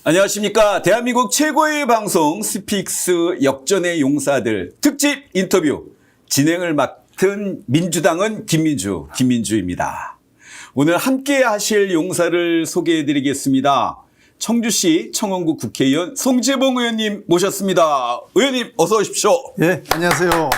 안녕하십니까. 대한민국 최고의 방송 스픽스 역전의 용사들 특집 인터뷰 진행을 맡은 민주당은 김민주입니다. 오늘 함께 하실 용사를 소개해 드리겠습니다. 청주시 청원구 국회의원 송재봉 의원님 모셨습니다. 의원님 어서 오십시오. 예, 안녕하세요.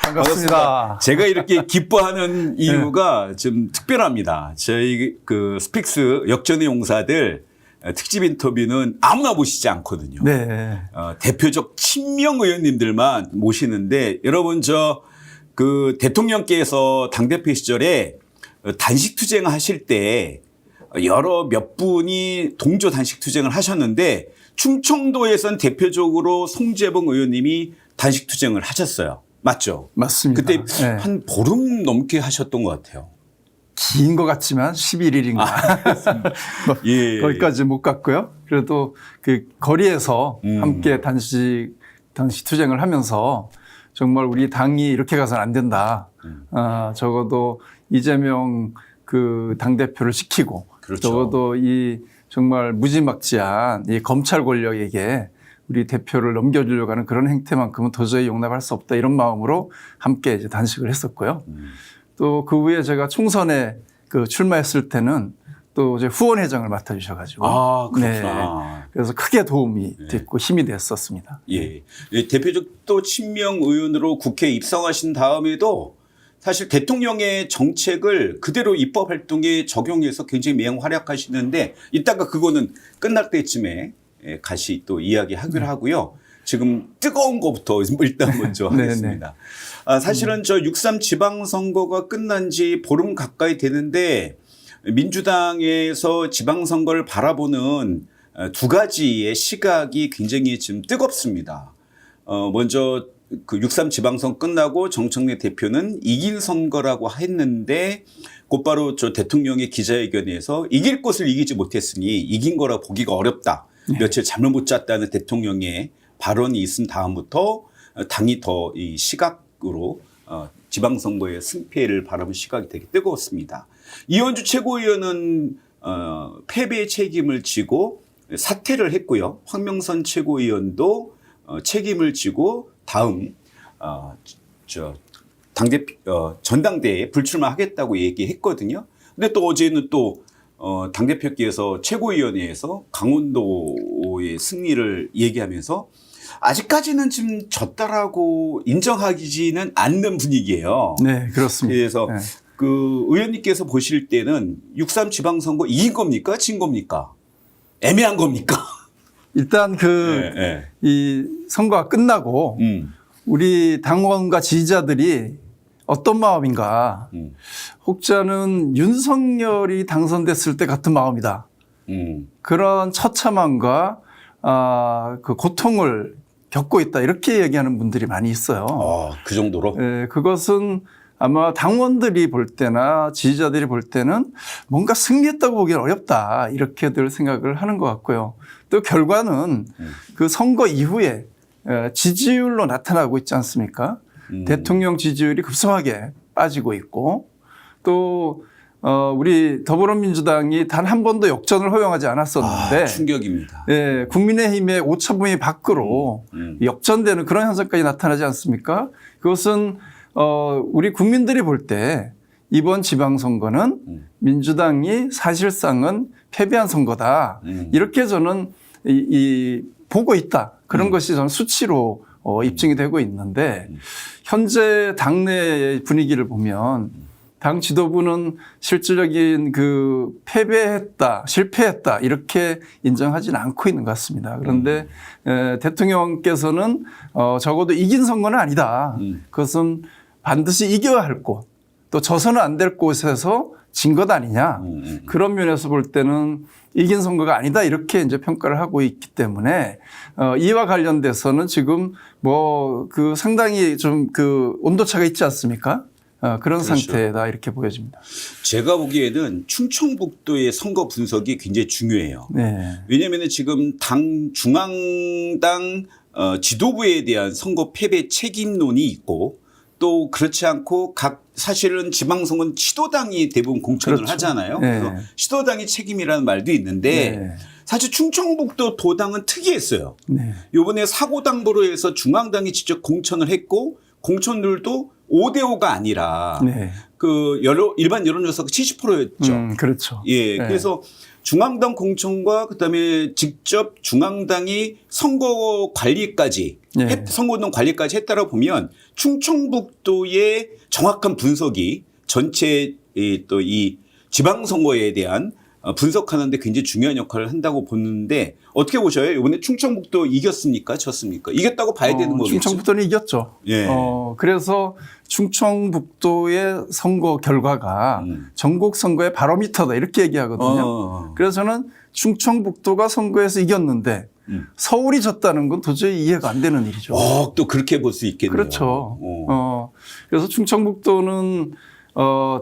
반갑습니다. 제가 이렇게 기뻐하는 이유가 좀 특별합니다. 저희 그 스픽스 역전의 용사들 특집 인터뷰는 아무나 모시지 않거든요. 네. 대표적 친명 의원님들만 모시는데 여러분 그 대통령께서 당대표 시절에 단식 투쟁을 하실 때 몇 분이 동조 단식 투쟁을 하셨는데 충청도에선 대표적으로 송재봉 의원님이 단식 투쟁을 하셨어요. 맞죠? 맞습니다. 그때 네. 한 보름 넘게 하셨던 것 같아요. 긴 것 같지만 11일인가. 뭐 예. 거기까지 못 갔고요. 그래도 그 거리에서 함께 단식 투쟁을 하면서 정말 우리 당이 이렇게 가서는 안 된다. 적어도 이재명 그 당대표를 시키고 그렇죠. 적어도 이 정말 무지막지한 이 검찰 권력에게 우리 대표를 넘겨주려고 하는 그런 행태만큼은 도저히 용납할 수 없다. 이런 마음으로 함께 이제 단식을 했었고요. 또 그 후에 제가 총선에 그 출마했을 때는 또 이제 후원회장을 맡아주셔가지고. 아, 그렇구나. 네. 그래서 크게 도움이 됐고 힘이 됐었습니다. 예. 대표적 또 친명 의원으로 국회에 입성하신 다음에도 사실 대통령의 정책을 그대로 입법 활동에 적용해서 굉장히 맹활약하시는데 이따가 그거는 끝날 때쯤에 같이 또 이야기하기로 하고요. 지금 뜨거운 것부터 일단 먼저 하겠습니다. 사실은 6.3 지방선거가 끝난 지 보름 가까이 되는데 민주당에서 지방선거를 바라보는 두 가지의 시각이 굉장히 지금 뜨겁습니다. 먼저 그 6.3 지방선 끝나고 정청래 대표는 이긴 선거라고 했는데 곧바로 대통령의 기자회견에서 이길 것을 이기지 못했으니 이긴 거라 보기가 어렵다. 며칠 잠을 못 잤다는 대통령의 발언이 있은 다음부터 당이 더 이 시각으로 지방선거의 승패를 바라본 시각이 되게 뜨거웠습니다. 이현주 최고위원은 패배의 책임을 지고 사퇴를 했고요. 황명선 최고위원도 책임을 지고 다음 전당대회에 불출마하겠다고 얘기했거든요. 근데 또 어제는 또 당대표께서 최고위원회에서 강원도의 승리를 얘기하면서 아직까지는 지금 졌다라고 인정하기는 않는 분위기예요. 네, 그렇습니다. 그래서 네. 그 의원님께서 보실 때는 6.3 지방선거 이긴 겁니까? 진 겁니까? 애매한 겁니까? 일단 이 선거가 끝나고 우리 당원과 지지자들이 어떤 마음인가. 혹자는 윤석열이 당선됐을 때 같은 마음이다. 그런 처참함과 그 고통을 겪고 있다. 이렇게 얘기하는 분들이 많이 있어요. 그 정도로? 예, 그것은 아마 당원들이 볼 때나 지지자들이 볼 때는 뭔가 승리했다고 보기는 어렵다. 이렇게들 생각을 하는 것 같고요. 또 결과는 그 선거 이후에 지지율로 나타나고 있지 않습니까? 대통령 지지율이 급속하게 빠지고 있고 또 우리 더불어민주당이 단 한 번도 역전을 허용하지 않았었는데 충격입니다. 예, 국민의힘의 오차범위 밖으로 역전되는 그런 현상까지 나타나지 않습니까? 그것은 우리 국민들이 볼 때 이번 지방선거는 민주당이 사실상은 패배한 선거다. 이렇게 저는 보고 있다. 그런 것이 저는 수치로 입증이 되고 있는데 현재 당내 분위기를 보면 당 지도부는 실질적인 그 패배했다, 실패했다 이렇게 인정하지는 않고 있는 것 같습니다. 그런데 대통령께서는 적어도 이긴 선거는 아니다. 그것은 반드시 이겨야 할 곳, 또 져서는 안 될 곳에서 진 것 아니냐. 그런 면에서 볼 때는 이긴 선거가 아니다 이렇게 이제 평가를 하고 있기 때문에 이와 관련돼서는 지금 뭐 그 상당히 좀 그 온도차가 있지 않습니까? 그런 그렇죠. 상태다 이렇게 보여집니다. 제가 보기에는 충청북도의 선거 분석이 굉장히 중요해요. 네. 왜냐하면 지금 중앙당 지도부에 대한 선거 패배 책임론이 있고 또 그렇지 않고 사실은 지방선거는 시도당이 대부분 공천을 그렇죠. 하잖아요. 네. 그래서 시도당이 책임이라는 말도 있는데 네. 사실 충청북도 도당은 특이했어요. 네. 요번에 사고당부로 해서 중앙당이 직접 공천을 했고 공천률도 5대5가 아니라 네. 그 일반 여론조사가 70%였죠. 그렇죠. 예. 네. 그래서 중앙당 공천과 그다음에 직접 중앙당이 선거 관리까지 네. 선거운동 관리까지 했다라고 보면 충청북도의 정확한 분석이 전체 또 이 지방선거에 대한 분석하는 데 굉장히 중요한 역할을 한다고 보는데 어떻게 보셔요? 이번에 충청북도 이겼습니까? 졌습니까? 이겼다고 봐야 되는 거겠죠. 충청북도는 이겼죠. 예. 그래서 충청북도의 선거 결과가 전국 선거의 바로미터다 이렇게 얘기하거든요. 그래서 저는 충청북도가 선거에서 이겼는데 서울이 졌다는 건 도저히 이해가 안 되는 일이죠. 또 그렇게 볼 수 있겠네요. 그렇죠. 그래서 충청북도는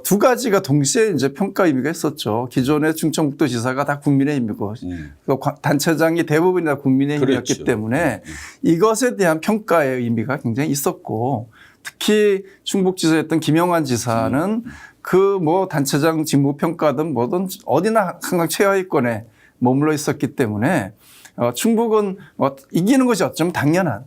두 가지가 동시에 이제 평가 의미가 있었죠. 기존의 충청북도 지사가 다 국민의힘이고 단체장이 대부분이 다 국민의힘이었기 그렇죠. 때문에 이것에 대한 평가의 의미가 굉장히 있었고 특히 충북지사였던 김영환 지사는 그 뭐 단체장 직무 평가든 뭐든 어디나 항상 최하위권에 머물러 있었기 때문에 충북은 이기는 것이 어쩌면 당연한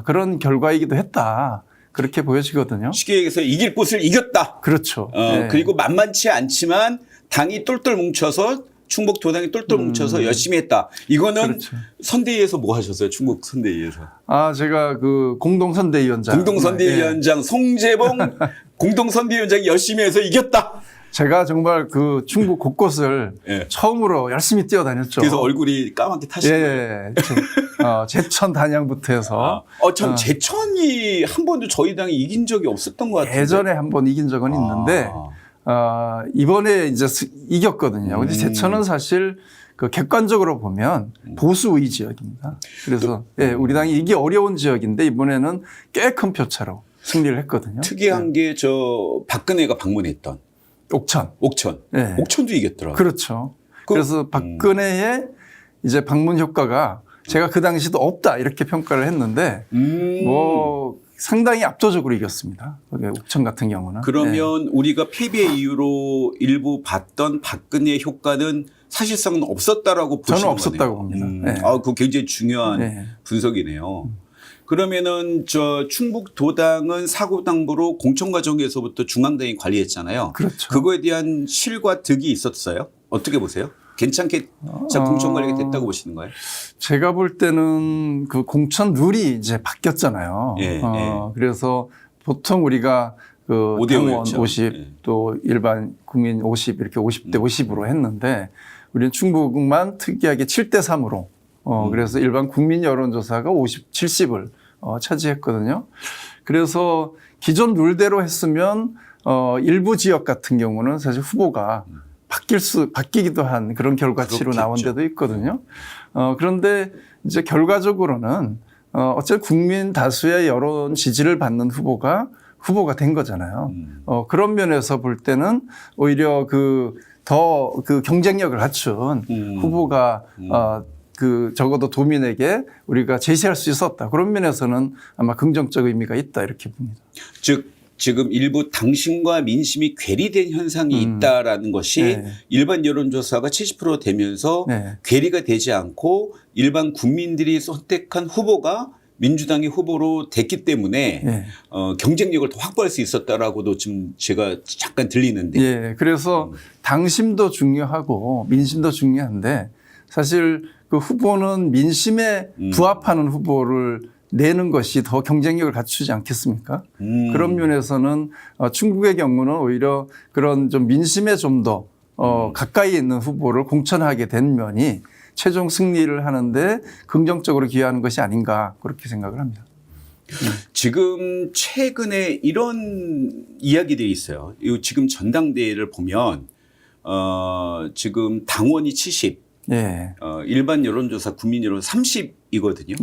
그런 결과이기도 했다. 그렇게 보여지거든요. 쉽게 얘기해서 이길 곳을 이겼다. 그렇죠. 네. 그리고 만만치 않지만 당이 똘똘 뭉쳐서 충북 도당이 똘똘 뭉쳐서 열심히 했다. 이거는 그렇죠. 선대위에서 뭐 하셨어요? 충북 선대위에서. 제가 그 공동선대위원장. 공동선대위원장 송재봉 공동선대위원장이 열심히 해서 이겼다. 제가 정말 그 충북 곳곳을 예. 처음으로 열심히 뛰어다녔죠. 그래서 얼굴이 까맣게 타시고. 예. 제천 단양부터 해서. 참 제천이 한 번도 저희 당이 이긴 적이 없었던 것 같아요. 예전에 한번 이긴 적은 있는데 이번에 이제 이겼거든요. 근데 제천은 사실 그 객관적으로 보면 보수 우위 지역입니다. 그래서 우리 당이 이기 어려운 지역인데 이번에는 꽤 큰 표차로 승리를 했거든요. 특이한 게 저 박근혜가 방문했던 옥천. 네. 옥천도 이겼더라고요. 그렇죠. 그래서 박근혜의 이제 방문 효과가 제가 그 당시도 없다 이렇게 평가를 했는데 뭐 상당히 압도적으로 이겼습니다. 옥천 같은 경우는. 그러면 우리가 패배 이후로 일부 봤던 박근혜 효과는 사실상은 없었다라고 보시는 저는 없었다고 거네요. 봅니다. 그거 굉장히 중요한 분석이네요. 그러면은 저 충북 도당은 사고당부로 공천 과정에서부터 중앙당이 관리했잖아요. 그렇죠. 그거에 대한 실과 득이 있었어요? 어떻게 보세요? 괜찮게 공천 관리가 됐다고 보시는 거예요? 제가 볼 때는 그 공천 룰이 이제 바뀌었잖아요. 그래서 보통 우리가 그 당원 50 또 일반 국민 50 이렇게 50대 50으로 했는데 우리는 충북만 특이하게 7대 3으로 그래서 일반 국민 여론조사가 50, 70을 차지했거든요. 그래서 기존 룰대로 했으면 일부 지역 같은 경우는 사실 후보가 바뀌기도 한 그런 결과치로 나온 데도 있거든요. 그런데 이제 결과적으로는 어쨌든 국민 다수의 여론 지지를 받는 후보가 된 거잖아요. 그런 면에서 볼 때는 오히려 더 경쟁력을 갖춘 후보가 그 적어도 도민에게 우리가 제시할 수 있었다. 그런 면에서는 아마 긍정적 의미가 있다 이렇게 봅니다. 즉 지금 일부 당심과 민심이 괴리된 현상이 있다라는 것이 일반 여론조사가 70% 되면서 괴리가 되지 않고 일반 국민들이 선택한 후보가 민주당의 후보로 됐기 때문에 경쟁력을 더 확보할 수 있었다라고도 지금 제가 잠깐 들리는데. 그래서 당심도 중요하고 민심도 중요한데 사실 그 후보는 민심에 부합하는 후보를 내는 것이 더 경쟁력을 갖추지 않겠습니까? 그런 면에서는 충북의 경우는 오히려 그런 좀 민심에 좀 더 가까이 있는 후보를 공천하게 된 면이 최종 승리를 하는데 긍정적으로 기여하는 것이 아닌가 그렇게 생각을 합니다. 지금 최근에 이런 이야기들이 있어요. 지금 전당대회를 보면 지금 당원이 70, 일반 여론조사 국민 여론 30이거든요.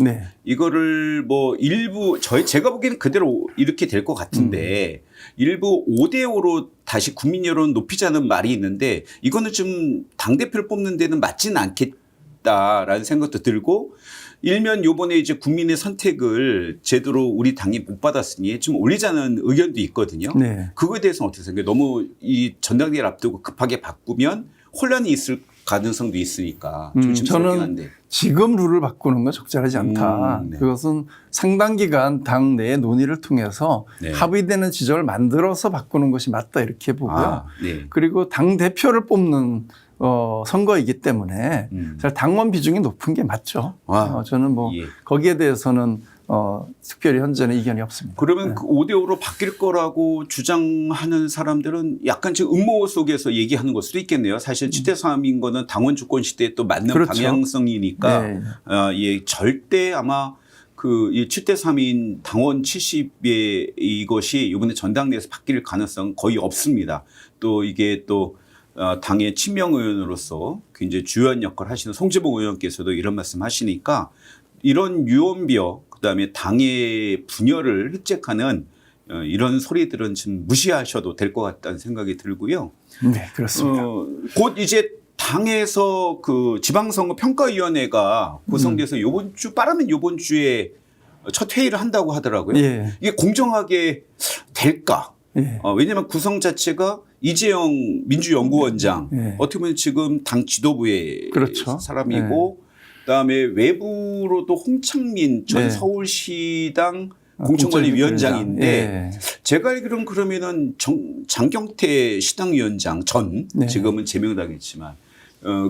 이거를 뭐 일부 제가 보기에는 그대로 이렇게 될 것 같은데 일부 5대5로 다시 국민 여론 높이자는 말이 있는데 이거는 좀 당대표를 뽑는 데는 맞지는 않겠다라는 생각도 들고 일면 요번에 이제 국민의 선택을 제대로 우리 당이 못 받았으니 좀 올리자는 의견도 있거든요. 그거에 대해서는 어떻게 생각해요? 너무 이 전당대회를 앞두고 급하게 바꾸면 혼란이 있을 가능성도 있으니까 저는 조심스럽긴 한데. 지금 룰을 바꾸는 건 적절하지 않다. 네. 그것은 상당 기간 당 내의 논의를 통해서 네. 합의되는 지점을 만들어서 바꾸는 것이 맞다 이렇게 보고요. 네. 그리고 당 대표를 뽑는 선거이기 때문에 사실 당원 비중이 높은 게 맞죠. 저는 뭐 예. 거기에 대해서는 특별히 현재는 이견이 없습니다. 그러면 그 5대5로 바뀔 거라고 주장하는 사람들은 약간 지금 음모 속에서 얘기하는 걸 수도 있겠네요. 사실 7대 3인 거는 당원 주권 시대에 또 맞는 그렇죠. 방향성이니까 네. 예, 절대 아마 이 7대 3인 당원 70의 이것이 이번에 전당대회에서 바뀔 가능성은 거의 없습니다. 또 이게 또 당의 친명 의원으로서 굉장히 주요한 역할을 하시는 송지봉 의원께서도 이런 말씀 하시니까 이런 유언비어 그다음에 당의 분열을 획책하는 이런 소리들은 좀 무시하셔도 될 것 같다는 생각이 들고요. 네, 그렇습니다. 곧 이제 당에서 그 지방선거 평가위원회가 구성돼서 빠르면 이번 주에 첫 회의를 한다고 하더라고요. 예. 이게 공정하게 될까? 예. 왜냐하면 구성 자체가 이재영 민주연구원장 예. 어떻게 보면 지금 당 지도부의 그렇죠. 사람이고 그다음에 외부로도 홍창민 전 네. 서울시당 공천관리위원장인데 예. 제가 알기로는 그러면은 장경태 시당위원장 전 네. 지금은 제명당했지만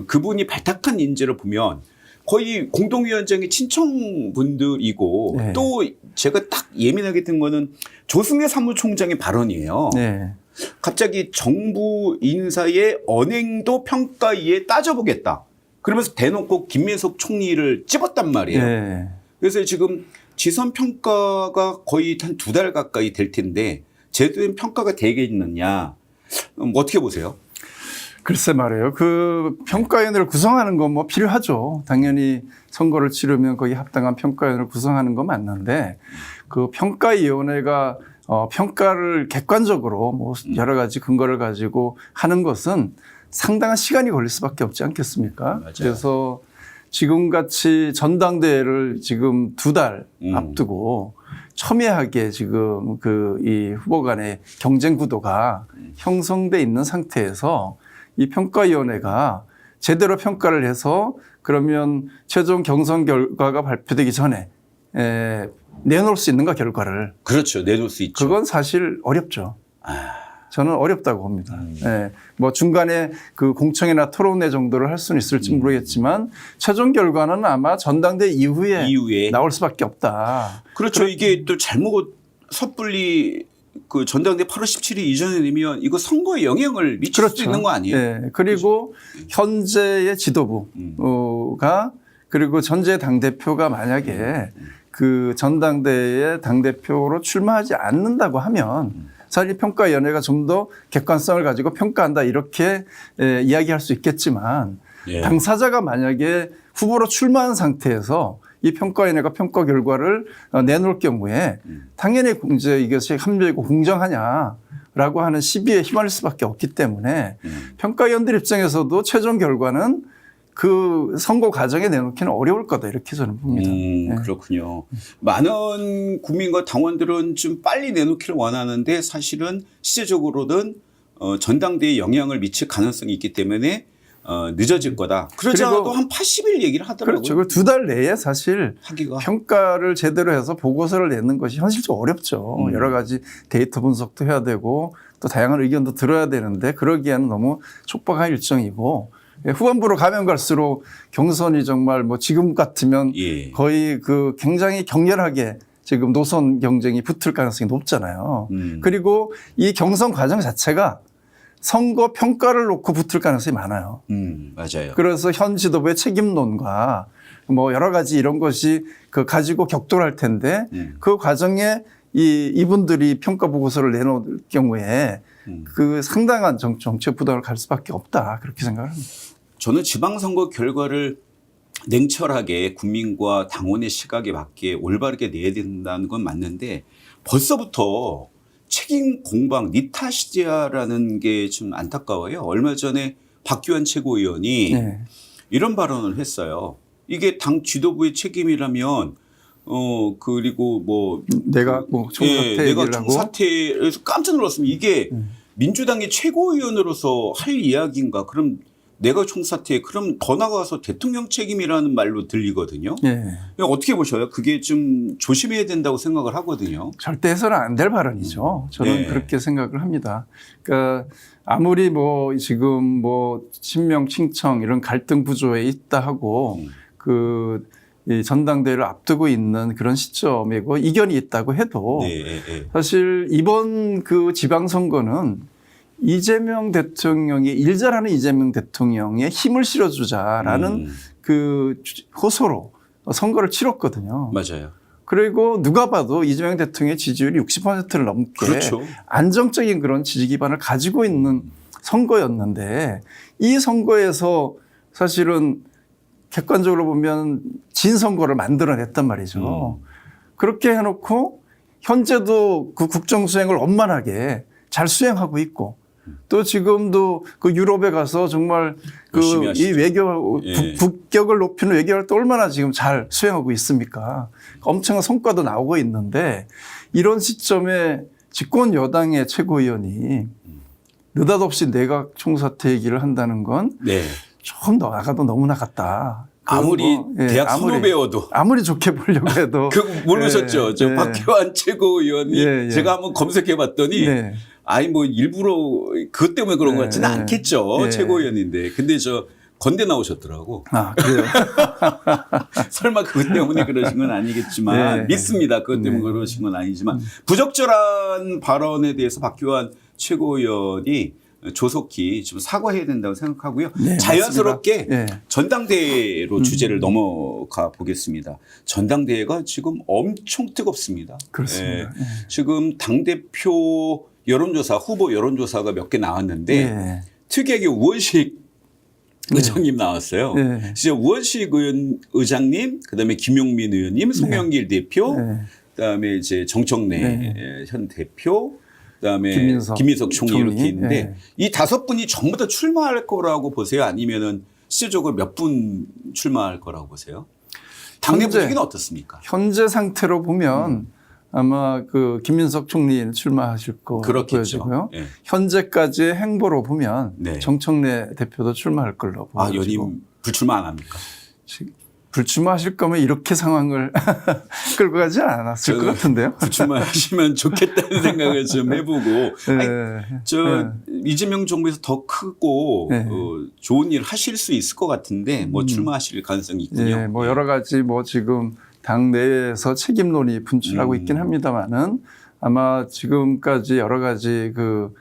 그분이 발탁한 인재를 보면 거의 공동위원장의 친청분들이고 네. 또 제가 딱 예민하게 든 거는 조승래 사무총장의 발언이에요. 네. 갑자기 정부 인사의 언행도 평가위에 따져보겠다. 그러면서 대놓고 김민석 총리를 찝었단 말이에요. 네. 그래서 지금 지선 평가가 거의 한 2달 가까이 될 텐데 제대로 된 평가가 되겠느냐. 어떻게 보세요? 글쎄 말이에요. 그 평가위원회를 구성하는 건 뭐 필요하죠. 당연히 선거를 치르면 거기 합당한 평가위원회를 구성하는 건 맞는데 그 평가위원회가 평가를 객관적으로 뭐 여러 가지 근거를 가지고 하는 것은 상당한 시간이 걸릴 수밖에 없지 않겠습니까? 맞아요. 그래서 지금같이 전당대회를 지금 2달 앞두고 첨예하게 지금 이 후보 간의 경쟁 구도가 형성돼 있는 상태에서 이 평가위원회가 제대로 평가를 해서 그러면 최종 경선 결과가 발표되기 전에 내놓을 수 있는가 결과를. 그렇죠. 내놓을 수 있죠. 그건 사실 어렵죠. 저는 어렵다고 봅니다. 예. 뭐 중간에 그 공청회나 토론회 정도를 할 수는 있을지 모르겠지만 최종 결과는 아마 전당대회 이후에 나올 수밖에 없다. 그렇죠. 이게 또 잘못 섣불리 그 전당대 8월 17일 이전에 내면 이거 선거에 영향을 미칠 그렇죠. 수도 있는 거 아니에요? 네. 그리고 현재의 지도부가 그리고 전재 당대표가 만약에 그 전당대회에 당대표로 출마하지 않는다고 하면 사실 평가위원회가 좀 더 객관성을 가지고 평가한다 이렇게 이야기할 수 있겠지만 예. 당사자가 만약에 후보로 출마한 상태에서 이 평가위원회가 평가 결과를 내놓을 경우에 당연히 이제 이것이 합리적이고 공정하냐라고 하는 시비에 휘말릴 수밖에 없기 때문에 평가위원들 입장에서도 최종 결과는 그 선거 과정에 내놓기는 어려울 거다 이렇게 저는 봅니다. 네. 그렇군요. 많은 국민과 당원들은 좀 빨리 내놓기를 원하는데 사실은 실제적으로는 전당대회에 영향을 미칠 가능성이 있기 때문에 늦어질 거다. 그러자도 한 80일 얘기를 하더라고요. 그렇죠. 2달 내에 사실 하기가. 평가를 제대로 해서 보고서를 내는 것이 현실적으로 어렵죠. 여러 가지 데이터 분석도 해야 되고 또 다양한 의견도 들어야 되는데 그러기에는 너무 촉박한 일정이고 후반부로 가면 갈수록 경선이 정말 뭐 지금 같으면 거의 그 굉장히 격렬하게 지금 노선 경쟁이 붙을 가능성이 높잖아요. 그리고 이 경선 과정 자체가 선거 평가를 놓고 붙을 가능성이 많아요. 맞아요. 그래서 현 지도부의 책임론과 뭐 여러 가지 이런 것이 그 가지고 격돌할 텐데 그 과정에 이분들이 평가 보고서를 내놓을 경우에 그 상당한 정책 부담을 갈 수밖에 없다 그렇게 생각합니다. 저는 지방선거 결과를 냉철하게 국민과 당원의 시각에 맞게 올바르게 내야 된다는 건 맞는데 벌써부터 책임 공방 니 탓이야라는 게 좀 안타까워요. 얼마 전에 박규환 최고위원이 이런 발언을 했어요. 이게 당 지도부의 책임이라면 그리고 뭐 내가 뭐 총사퇴 내가 총사퇴에서 깜짝 놀랐습니다. 이게 민주당의 최고위원으로서 할 이야기인가? 그럼 내각 총사퇴 그럼 더 나가서 대통령 책임이라는 말로 들리거든요. 예. 어떻게 보셔요? 그게 좀 조심해야 된다고 생각을 하거든요. 절대 해서는 안 될 발언이죠. 저는 네. 그렇게 생각을 합니다. 그러니까 아무리 뭐 지금 뭐 친명 친청 이런 갈등 구조에 있다 하고 이 전당대회를 앞두고 있는 그런 시점이고 이견이 있다고 해도 네. 사실 이번 그 지방선거는 이재명 대통령이 일잘하는 이재명 대통령에 힘을 실어주자라는 그 호소로 선거를 치렀거든요. 맞아요. 그리고 누가 봐도 이재명 대통령의 지지율이 60%를 넘게 그렇죠. 안정적인 그런 지지 기반을 가지고 있는 선거였는데 이 선거에서 사실은 객관적으로 보면 진 선거를 만들어냈단 말이죠. 그렇게 해놓고 현재도 그 국정 수행을 원만하게 잘 수행하고 있고 또 지금도 그 유럽에 가서 정말 그 이 외교 예. 국격을 높이는 외교를 또 얼마나 지금 잘 수행하고 있습니까? 엄청난 성과도 나오고 있는데 이런 시점에 집권 여당의 최고위원이 느닷없이 내각 총사퇴 얘기를 한다는 건 네. 좀 나가도 너무 나갔다. 아무리 대학 선후배여도 아무리 좋게 보려고 해도 그 모르셨죠? 저 박효안 최고위원이 제가 한번 검색해봤더니 아니 뭐 일부러 그것 때문에 그런 것 같지는 않겠죠. 최고위원인데 근데 저 건대 나오셨더라고. 아 그래요? 설마 그것 때문에 그러신 건 아니겠지만 믿습니다. 그것 때문에 그러신 건 아니지만 부적절한 발언에 대해서 박효안 최고위원이 조속히 좀 사과해야 된다고 생각하고요. 자연스럽게 전당대회로 주제를 넘어가 보겠습니다. 전당대회가 지금 엄청 뜨겁습니다. 그렇습니다. 지금 당대표 여론조사, 후보 여론조사가 몇 개 나왔는데 특이하게 우원식 의장님 나왔어요. 진짜 우원식 의장님, 그다음에 김용민 의원님, 송영길 대표, 그다음에 이제 정청래 현 대표, 그다음에 김민석 총리 이렇게 있는데 이 5분이 전부 다 출마할 거라고 보세요? 아니면은 실질적으로 몇 분 출마할 거라고 보세요? 당내 분위기는 어떻습니까? 현재 상태로 보면 아마 그 김민석 총리는 출마하실 거 보여지고요. 현재까지의 행보로 보면 정청래 대표도 출마할 걸로 보여지고. 아, 연임 불출마 안 합니까? 불출마하실 거면 이렇게 상황을 끌고 가지 않았을 것 같은데요. 불출마하시면 좋겠다는 생각을 좀 해보고 이재명 정부에서 더 크고 좋은 일 하실 수 있을 것 같은데 뭐 출마하실 가능성이 있군요. 뭐 여러 가지 뭐 지금 당 내에서 책임론이 분출하고 있긴 합니다만은 아마 지금까지 여러 가지 그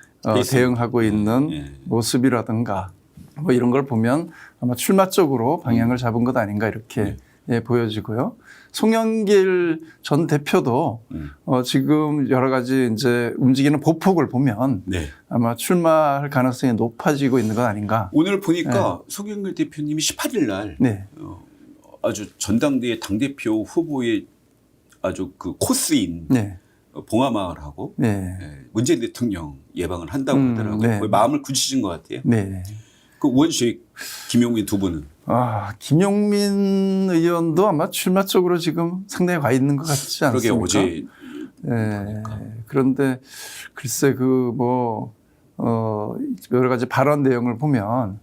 대응하고 있는 모습이라든가 뭐 이런 걸 보면 아마 출마 쪽으로 방향을 잡은 것 아닌가 이렇게 보여지고요. 송영길 전 대표도 지금 여러 가지 이제 움직이는 보폭을 보면 아마 출마할 가능성이 높아지고 있는 것 아닌가. 오늘 보니까 송영길 대표님이 18일 날 아주 전당대회 당대표 후보의 아주 그 코스인 봉하마을하고 문재인 대통령 예방을 한다고 하더라고요. 거의 마음을 굳히신 것 같아요. 그 우원식, 김용민 두 분은? 아, 김용민 의원도 아마 출마 쪽으로 지금 상당히 가 있는 것 같지 않습니까? 그러게 어제. 그런데 글쎄 그 뭐 여러 가지 발언 내용을 보면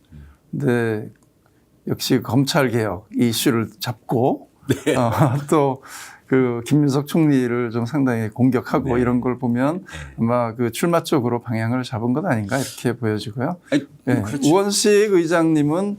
근데 역시 검찰 개혁 이슈를 잡고 또 그 김민석 총리를 좀 상당히 공격하고 이런 걸 보면 아마 그 출마 쪽으로 방향을 잡은 것 아닌가 이렇게 보여지고요. 그렇죠. 우원식 의장님은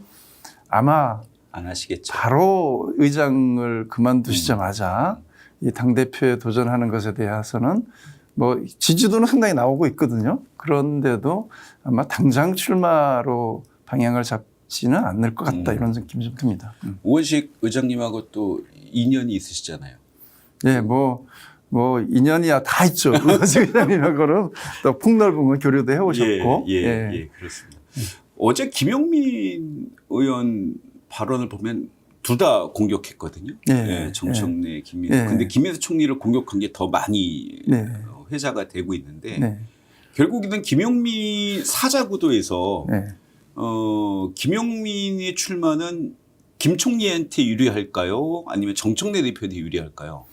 아마 안 하시겠죠. 바로 의장을 그만두시자마자 이 당대표에 도전하는 것에 대해서는 뭐 지지도는 상당히 나오고 있거든요. 그런데도 아마 당장 출마로 방향을 잡지는 않을 것 같다 이런 느낌이 좀 듭니다. 우원식 의장님하고 또 인연이 있으시잖아요. 네, 뭐 인연이야 다 있죠. 우원식 의장님하고는 또 폭넓은 교류도 해오셨고. 그렇습니다. 어제 김용민 의원 발언을 보면 둘 다 공격했거든요. 정청래, 김민석. 근데 김민석 총리를 공격한 게 더 많이 회자가 되고 있는데 결국에는 김용민 사자구도에서 김용민의 출마는 김 총리한테 유리할까요? 아니면 정청래 대표한테 유리할까요?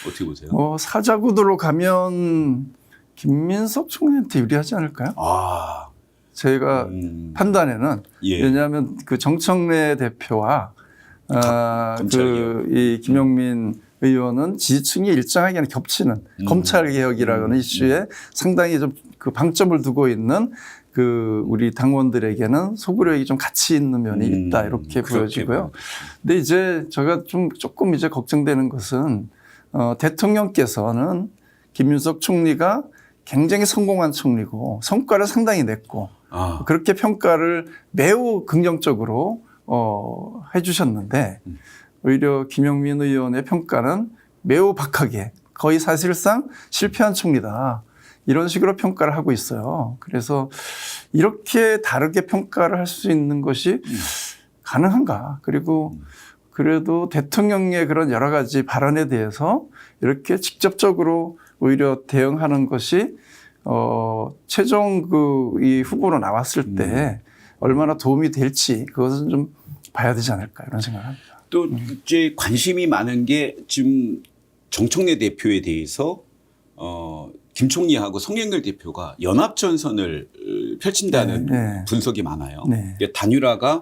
어떻게 보세요? 사자구도로 가면 김민석 총리한테 유리하지 않을까요? 아, 제가 판단에는. 예. 왜냐하면 그 정청래 대표와 이 김용민 의원은 지지층이 일정하게 겹치는 검찰 개혁이라는 이슈에 상당히 좀 그 방점을 두고 있는 그 우리 당원들에게는 소구력이 좀 가치 있는 면이 있다 이렇게 보여지고요. 근데 이제 제가 조금 이제 걱정되는 것은 대통령께서는 김윤석 총리가 굉장히 성공한 총리고 성과를 상당히 냈고 그렇게 평가를 매우 긍정적으로 해주셨는데 오히려 김용민 의원의 평가는 매우 박하게 거의 사실상 실패한 총리다. 이런 식으로 평가를 하고 있어요. 그래서 이렇게 다르게 평가를 할 수 있는 것이 가능한가. 그리고 그래도 대통령의 그런 여러 가지 발언에 대해서 이렇게 직접적으로 오히려 대응하는 것이 최종 이 후보로 나왔을 때 얼마나 도움이 될지 그것은 좀 봐야 되지 않을까 이런 생각을 합니다. 또 이제 관심이 많은 게 지금 정청래 대표에 대해서 김 총리하고 송영길 대표가 연합전선을 펼친다는 분석이 많아요. 네. 단일화가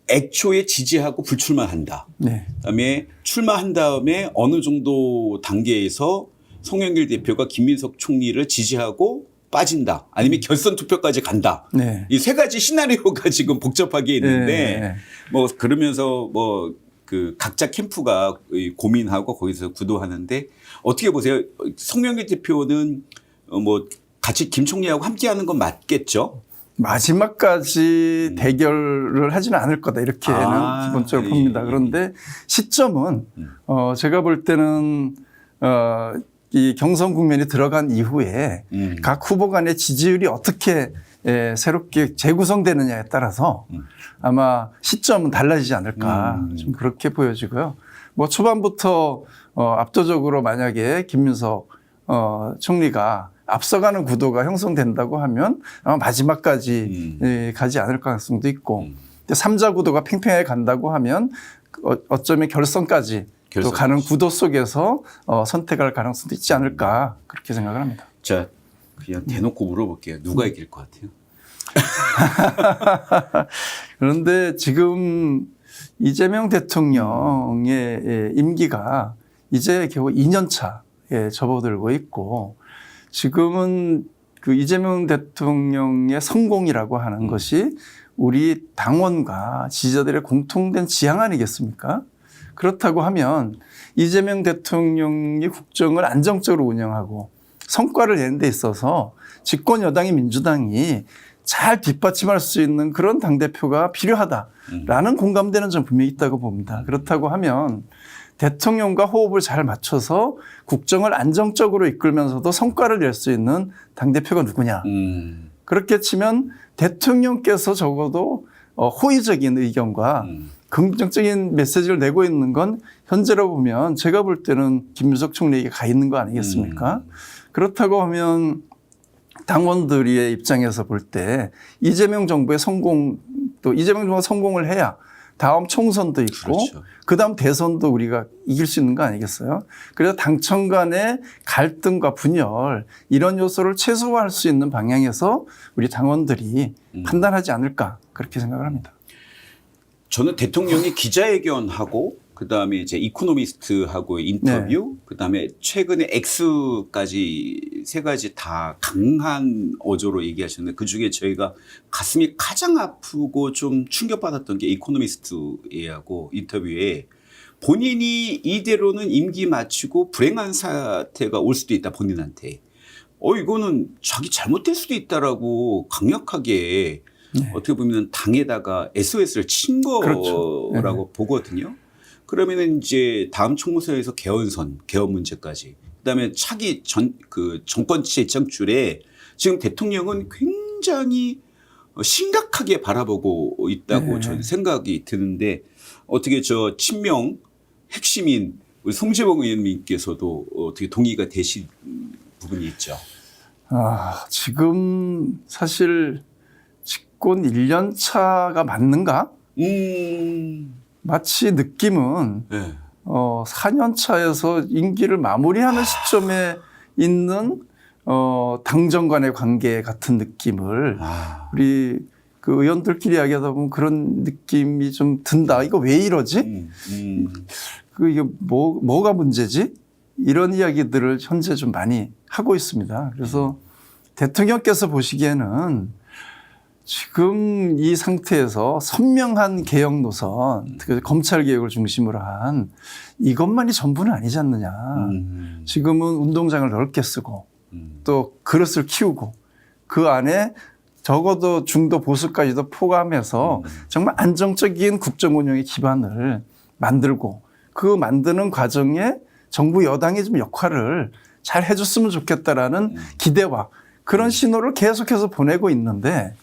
애초에 지지하고 불출마한다. 네. 그다음에 출마한 다음에 어느 정도 단계에서 송영길 대표가 김민석 총리를 지지하고 빠진다. 아니면 결선 투표까지 간다. 네. 이 세 가지 시나리오가 지금 복잡하게 있는데 네. 뭐 그러면서 뭐 그 각자 캠프가 고민하고 거기서 구도하는데 어떻게 보세요? 송영길 대표는 뭐 같이 김 총리하고 함께하는 건 맞겠죠? 마지막까지 대결을 하지는 않을 거다 이렇게는 기본적으로 봅니다. 그런데 시점은 제가 볼 때는 이 경선 국면이 들어간 이후에 각 후보 간의 지지율이 어떻게 새롭게 재구성되느냐에 따라서 아마 시점은 달라지지 않을까 좀 그렇게 보여지고요. 뭐 초반부터 압도적으로 만약에 김민석 총리가 앞서가는 구도가 형성된다고 하면 아마 마지막까지 가지 않을 가능성도 있고 3자 구도가 팽팽하게 간다고 하면 어쩌면 결선까지 또 가는 구도 속에서 선택할 가능성도 있지 않을까 그렇게 생각을 합니다. 자, 그냥 대놓고 물어볼게요. 누가 이길 것 같아요? 그런데 지금 이재명 대통령의 임기가 이제 겨우 2년 차에 접어들고 있고 지금은 그 이재명 대통령의 성공이라고 하는 것이 우리 당원과 지지자들의 공통된 지향 아니겠습니까? 그렇다고 하면 이재명 대통령이 국정을 안정적으로 운영하고 성과를 내는 데 있어서 집권 여당인 민주당이 잘 뒷받침할 수 있는 그런 당대표가 필요하다라는 공감대는 좀 분명히 있다고 봅니다. 그렇다고 하면 대통령과 호흡을 잘 맞춰서 국정을 안정적으로 이끌면서도 성과를 낼 수 있는 당대표가 누구냐. 그렇게 치면 대통령께서 적어도 호의적인 의견과 긍정적인 메시지를 내고 있는 건 현재로 보면 제가 볼 때는 김윤석 총리에게 가 있는 거 아니겠습니까? 그렇다고 하면 당원들의 입장에서 볼 때 이재명 정부의 성공 또 이재명 정부가 성공을 해야 다음 총선도 있고 그렇죠. 그다음 대선도 우리가 이길 수 있는 거 아니겠어요? 그래서 당청 간의 갈등과 분열 이런 요소를 최소화할 수 있는 방향에서 우리 당원들이 판단하지 않을까 그렇게 생각을 합니다. 저는 대통령이 기자회견하고 그다음에 이제 이코노미스트하고 인터뷰 그다음에 최근에 X까지 세 가지 다 강한 어조로 얘기하셨는데 그중에 저희가 가슴이 가장 아프고 좀 충격받았던 게 이코노미스트하고 인터뷰에 본인이 이대로는 임기 마치고 불행한 사태가 올 수도 있다 본인한테. 이거는 자기 잘못될 수도 있다라고 강력하게 어떻게 보면 당에다가 SOS를 친 거라고 그렇죠. 보거든요. 그러면은 이제 다음 총선에서 개헌 문제까지 그다음에 차기 정권 재창출에 지금 대통령은 굉장히 심각하게 바라보고 있다고 저는 생각이 드는데 어떻게 저 친명 핵심인 우리 송재봉 의원님께서도 어떻게 동의가 되신 부분이 있죠. 지금 사실 집권 1년 차가 맞는가? 마치 느낌은 4년 차에서 임기를 마무리하는 시점에 있는 당정 간의 관계 같은 느낌을 우리 그 의원들끼리 이야기하다 보면 그런 느낌이 좀 든다. 이거 왜 이러지? 이게 뭐가 문제지? 이런 이야기들을 현재 좀 많이 하고 있습니다. 그래서 대통령께서 보시기에는 지금 이 상태에서 선명한 개혁 노선, 특히 검찰 개혁을 중심으로 한 이것만이 전부는 아니지 않느냐. 지금은 운동장을 넓게 쓰고 또 그릇을 키우고 그 안에 적어도 중도 보수까지도 포함해서 정말 안정적인 국정 운영의 기반을 만들고 그 만드는 과정에 정부 여당이 좀 역할을 잘 해줬으면 좋겠다라는 기대와 그런 신호를 계속해서 보내고 있는데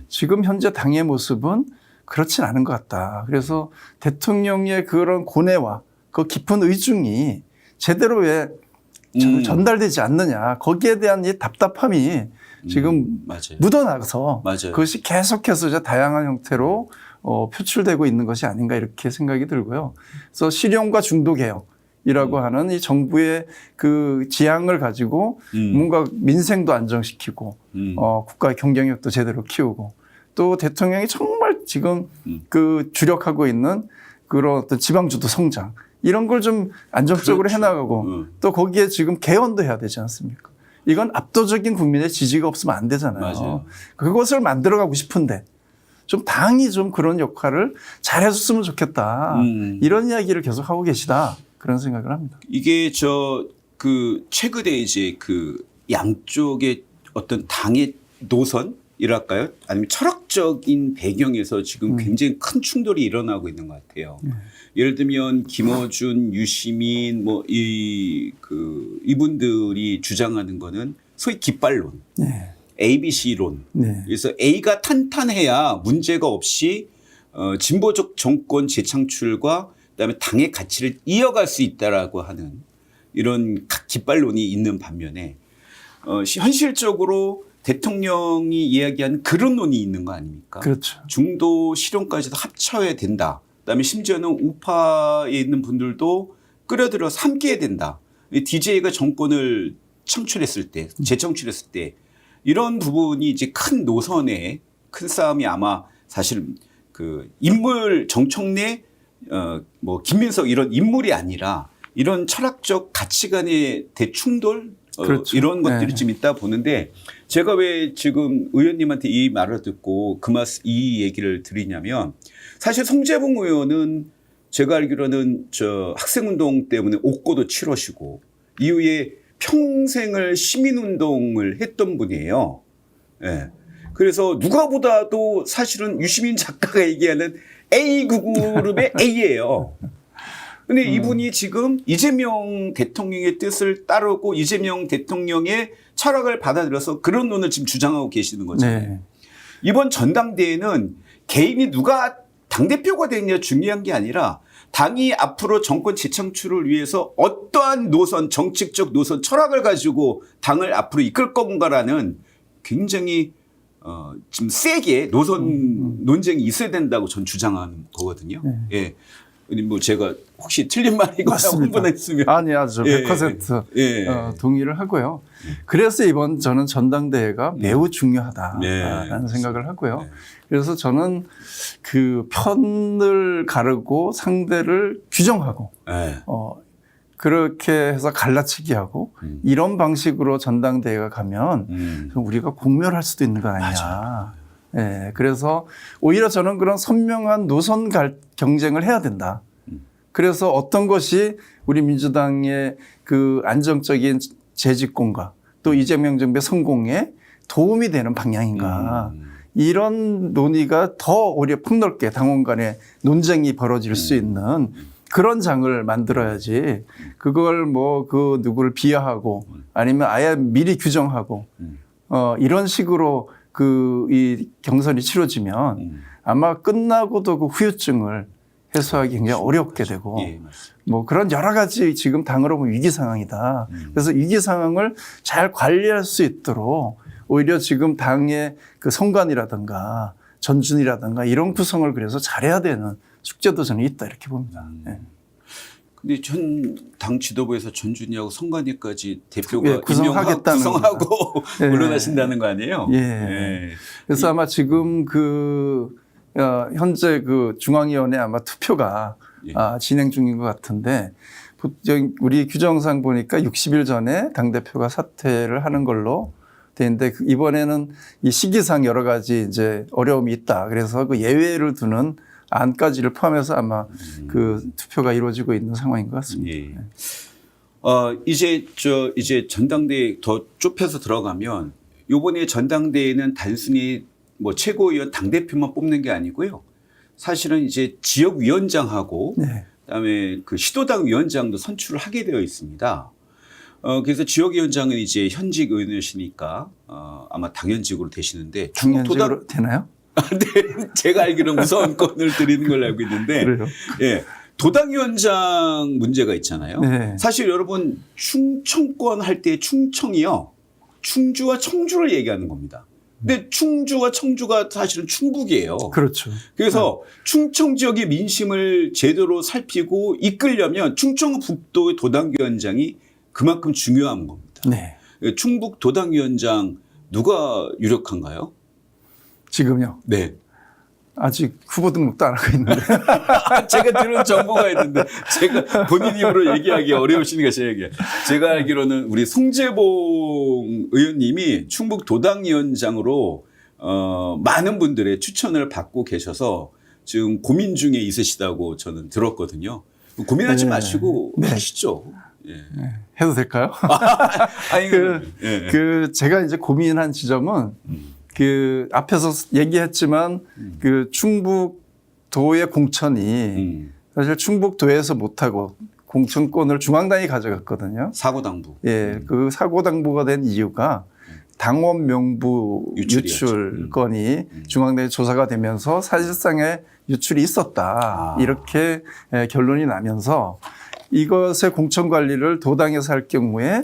지금 현재 당의 모습은 그렇진 않은 것 같다. 그래서 대통령의 그런 고뇌와 그 깊은 의중이 제대로 왜 전달되지 않느냐. 거기에 대한 이 답답함이 지금 맞아요. 묻어나가서 맞아요. 그것이 계속해서 이제 다양한 형태로 표출되고 있는 것이 아닌가 이렇게 생각이 들고요. 그래서 실용과 중도 개혁이라고 하는 이 정부의 그 지향을 가지고 뭔가 민생도 안정시키고 국가의 경쟁력도 제대로 키우고 또 대통령이 정말 지금 그 주력하고 있는 그런 어떤 지방주도 성장 이런 걸 좀 안정적으로 그렇죠. 해나가고 또 거기에 지금 개헌도 해야 되지 않습니까? 이건 압도적인 국민의 지지가 없으면 안 되잖아요. 맞아요. 그것을 만들어가고 싶은데 좀 당이 좀 그런 역할을 잘 해줬으면 좋겠다. 이런 이야기를 계속 하고 계시다. 그런 생각을 합니다. 이게 최근에 이제 그 양쪽의 어떤 당의 노선이랄까요? 아니면 철학적인 배경에서 지금 굉장히 큰 충돌이 일어나고 있는 것 같아요. 예를 들면 김어준, 유시민 이분들이 주장하는 거는 소위 깃발론, 네. ABC론. 네. 그래서 A가 탄탄해야 문제가 없이 진보적 정권 재창출과 그다음에 당의 가치를 이어갈 수 있다라고 하는 이런 깃발론이 있는 반면에 현실적으로 대통령이 이야기한 그런론이 있는 거 아닙니까? 그렇죠. 중도 실용까지도 합쳐야 된다. 그다음에 심지어는 우파에 있는 분들도 끌어들여서 함께해야 된다. DJ가 정권을 창출했을 때, 재창출했을 때 이런 부분이 이제 큰 노선의 큰 싸움이 아마 사실 그 인물 정청래 김민석 이런 인물이 아니라 이런 철학적 가치관의 대충돌 그렇죠. 이런 것들이 네. 좀 있다 보는데 제가 왜 지금 의원님한테 이 말을 듣고 이 얘기를 드리냐면 사실 성재봉 의원은 제가 알기로는 학생운동 때문에 옥고도 치러시고 이후에 평생을 시민운동을 했던 분이에요. 예. 그래서 누가 보다도 사실은 유시민 작가가 얘기하는 A그룹의 A예요. 근데 이분이 지금 이재명 대통령의 뜻을 따르고 이재명 대통령의 철학을 받아들여서 그런 논을 지금 주장하고 계시는 거잖아요. 네. 이번 전당대회는 개인이 누가 당대표가 되느냐 중요한 게 아니라 당이 앞으로 정권 재창출을 위해서 어떠한 노선, 정책적 노선, 철학을 가지고 당을 앞으로 이끌 건가라는 굉장히 좀 세게 노선 논쟁이 있어야 된다고 전 주장하는 거거든요. 예. 뭐 제가 혹시 틀린 말이거나 흥분했으면 아니 아주 100% 동의를 하고요. 그래서 이번 저는 전당대회가 매우 중요하다라는 생각을 하고요. 그래서 저는 그 편을 가르고 상대를 규정하고 그렇게 해서 갈라치기 하고 이런 방식으로 전당대회가 가면 우리가 공멸할 수도 있는 거 아니냐. 예, 그래서 오히려 저는 그런 선명한 노선 경쟁을 해야 된다. 그래서 어떤 것이 우리 민주당의 그 안정적인 재집권과 또 이재명 정부의 성공에 도움이 되는 방향인가. 이런 논의가 더 오히려 폭넓게 당원 간의 논쟁이 벌어질 수 있는 그런 장을 만들어야지 그걸 누구를 비하하고 아니면 아예 미리 규정하고 이런 식으로 이 경선이 치러지면 아마 끝나고도 그 후유증을 해소하기 굉장히 어렵게 되고 그런 여러 가지 지금 당으로 보면 위기 상황이다. 그래서 위기 상황을 잘 관리할 수 있도록 오히려 지금 당의 그 선관이라든가 전준이라든가 이런 구성을 그래서 잘해야 되는 숙제도 저는 있다 이렇게 봅니다. 근데 전 당 지도부에서 전준희하고 성관이까지 대표가 예, 구성하겠다는 구성하고 예. 물러나신다는 거 아니에요? 예. 예. 그래서 아마 지금 현재 중앙위원회 아마 투표가 예. 진행 중인 것 같은데 우리 규정상 보니까 60일 전에 당대표가 사퇴를 하는 걸로 돼 있는데 이번에는 이 시기상 여러 가지 이제 어려움이 있다. 그래서 그 예외를 두는 안까지를 포함해서 아마 그 투표가 이루어지고 있는 상황인 것 같습니다. 예. 이제 전당대회 더 좁혀서 들어가면 요번에 전당대회는 단순히 뭐 최고위원 당대표만 뽑는 게 아니고요. 사실은 이제 지역위원장하고 네. 그다음에 그 시도당 위원장도 선출을 하게 되어 있습니다. 그래서 지역위원장은 이제 현직 의원이시니까 아마 당연직으로 되시는데 당연직으로 되나요? 네, 제가 알기로는 우선권을 드리는 걸로 알고 있는데, 그래요? 예, 도당위원장 문제가 있잖아요. 네. 사실 여러분 충청권 할 때 충청이요, 충주와 청주를 얘기하는 겁니다. 근데 충주와 청주가 사실은 충북이에요. 그렇죠. 그래서 충청 지역의 민심을 제대로 살피고 이끌려면 충청북도의 도당위원장이 그만큼 중요한 겁니다. 네. 충북 도당위원장 누가 유력한가요? 지금요. 네. 아직 후보 등록도 안 하고 있는데. 제가 들은 정보가 있는데 제가 본인 입으로 얘기하기 어려우시니까 제가 얘기해요. 제가 알기로는 우리 송재봉 의원님이 충북 도당위원장으로 많은 분들의 추천을 받고 계셔서 지금 고민 중에 있으시다고 저는 들었거든요. 고민하지 네. 마시고 네. 하시죠. 예. 네. 해도 될까요? 아니, 제가 이제 고민한 지점은 앞에서 얘기했지만 충북도의 공천이 사실 충북도에서 못하고 공천권을 중앙당이 가져갔거든요. 사고당부. 예, 그 사고당부가 된 이유가 당원 명부 유출이었죠. 유출건이 중앙당에 조사가 되면서 사실상의 유출이 있었다. 이렇게 결론이 나면서 이것의 공천 관리를 도당에서 할 경우에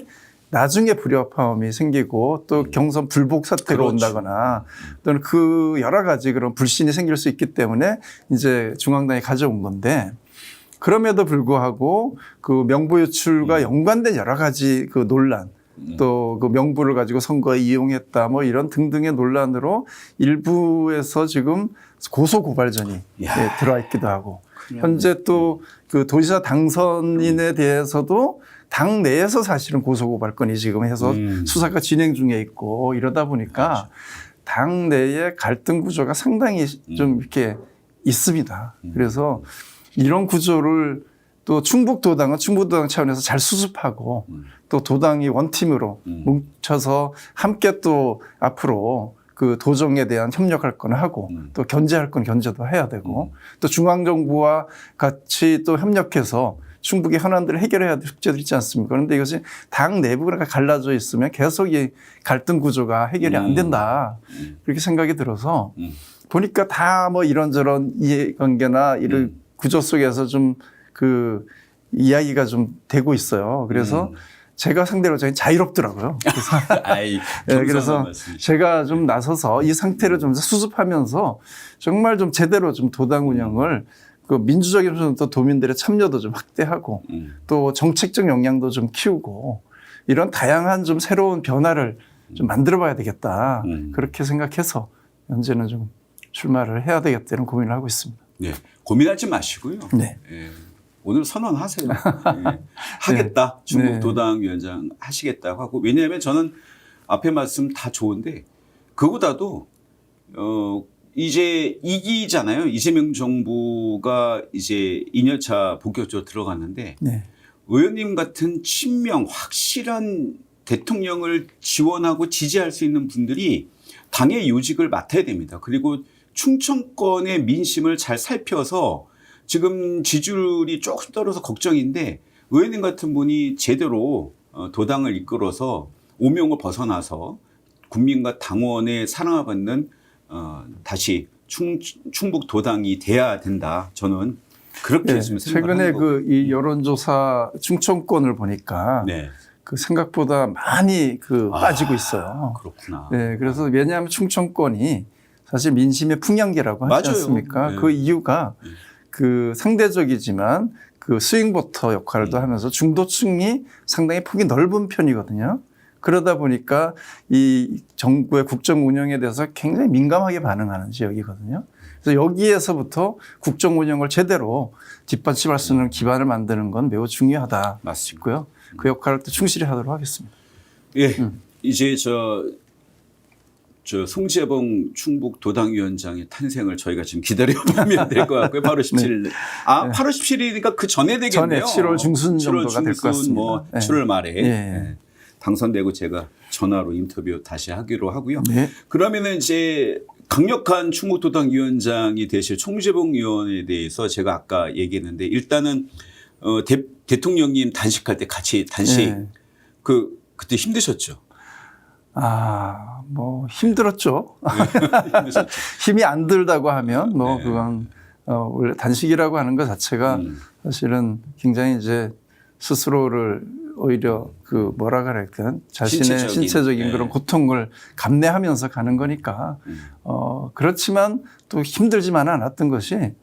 나중에 불협화음이 생기고 또 경선 불복 사태가 그렇죠. 온다거나 또는 그 여러 가지 그런 불신이 생길 수 있기 때문에 이제 중앙당이 가져온 건데 그럼에도 불구하고 그 명부 유출과 연관된 여러 가지 그 논란 또 그 명부를 가지고 선거에 이용했다 뭐 이런 등등의 논란으로 일부에서 지금 고소 고발전이 들어와 있기도 하고 현재 또 그 도지사 당선인에 대해서도 당 내에서 사실은 고소고발건이 지금 해서 수사가 진행 중에 있고 이러다 보니까 당 내의 갈등 구조가 상당히 좀 이렇게 있습니다. 그래서 이런 구조를 또 충북도당은 충북도당 차원에서 잘 수습하고 또 도당이 원팀으로 뭉쳐서 함께 또 앞으로 그 도정에 대한 협력할 건 하고 또 견제할 건 견제도 해야 되고 또 중앙정부와 같이 또 협력해서 충북의 현안들을 해결해야 될 숙제도 있지 않습니까? 그런데 이것이 당 내부가 갈라져 있으면 계속 이 갈등 구조가 해결이 안 된다. 그렇게 생각이 들어서 보니까 다 뭐 이런저런 이해관계나 이런 구조 속에서 좀 그 이야기가 좀 되고 있어요. 그래서 제가 상대로 저희 자유롭더라고요. 그래서 제가 좀 나서서 이 상태를 좀 수습하면서 정말 좀 제대로 좀 도당 운영을 그 민주적인 또 도민들의 참여도 좀 확대하고 또 정책적 역량도 좀 키우고 이런 다양한 좀 새로운 변화를 좀 만들어 봐야 되겠다. 그렇게 생각해서 현재는 좀 출마를 해야 되겠다는 고민을 하고 있습니다. 네. 고민하지 마시고요. 네. 예. 오늘 선언하세요. 예. 하겠다. 충북 도당위원장 하시겠다고 하고 왜냐하면 저는 앞에 말씀 다 좋은데 그보다도 이제 2기잖아요. 이재명 정부가 이제 2년차 본격적으로 들어갔는데 의원님 같은 친명 확실한 대통령을 지원하고 지지할 수 있는 분들이 당의 요직을 맡아야 됩니다. 그리고 충청권의 민심을 잘 살펴서 지금 지지율이 조금 떨어져서 걱정인데 의원님 같은 분이 제대로 도당을 이끌어서 오명을 벗어나서 국민과 당원의 사랑을 받는 다시 충북 도당이 돼야 된다. 저는 그렇게 지금 생각을 최근에 이 여론조사 충청권을 보니까 그 생각보다 많이 빠지고 있어요. 그렇구나. 네, 그래서 왜냐하면 충청권이 사실 민심의 풍향계라고 하지 않습니까? 그 이유가 그 상대적이지만 그 스윙보터 역할도 하면서 중도층이 상당히 폭이 넓은 편이거든요. 그러다 보니까 이 정부의 국정 운영에 대해서 굉장히 민감하게 반응하는 지역이거든요. 그래서 여기에서부터 국정 운영을 제대로 뒷받침할 수 있는 기반을 만드는 건 매우 중요하다 싶고요. 그 역할을 또 충실히 하도록 하겠습니다. 예, 이제 저 송재봉 충북 도당위원장의 탄생을 저희가 지금 기다려보면 될 것 같고요. 8월 17일. 네. 8월 17일이니까 그 전에 되겠네요. 전에 7월 중순 정도가 될 것 같습니다. 뭐 네. 7월 말에 네. 당선되고 제가 전화로 인터뷰 다시 하기로 하고요. 네. 그러면은 이제 강력한 충북도당위원장이 되실 송재봉 의원에 대해서 제가 아까 얘기했는데 일단은 대통령님 단식할 때 같이 단식 네. 그때 힘드셨죠? 뭐 힘들었죠. 힘드셨죠. 힘이 안 들다고 하면 뭐 네. 그건 원래 단식이라고 하는 것 자체가 사실은 굉장히 이제 스스로를 오히려 그 뭐라 그럴까 자신의 신체적인 그런 고통을 감내하면서 가는 거니까 그렇지만 또 힘들지만은 않았던 것이